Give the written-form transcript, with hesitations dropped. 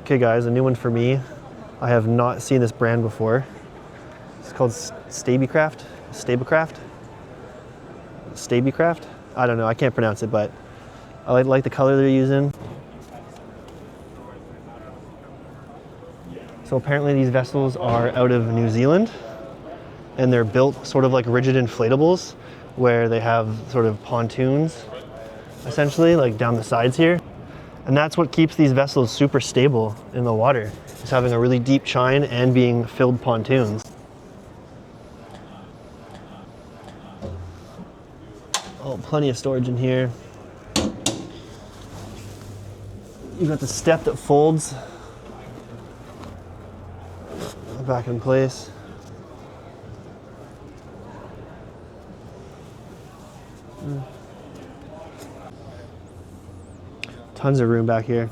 Okay guys, a new one for me. I have not seen this brand before. It's called Stabicraft. Stabicraft? I don't know, I can't pronounce it, but I like the color they're using. So apparently these vessels are out of New Zealand, and they're built sort of like rigid inflatables, where they have sort of pontoons, essentially, like down the sides here. And that's what keeps these vessels super stable in the water, is having a really deep chine and being filled pontoons. Oh, plenty of storage in here. You've got the step that folds back in place. Tons of room back here.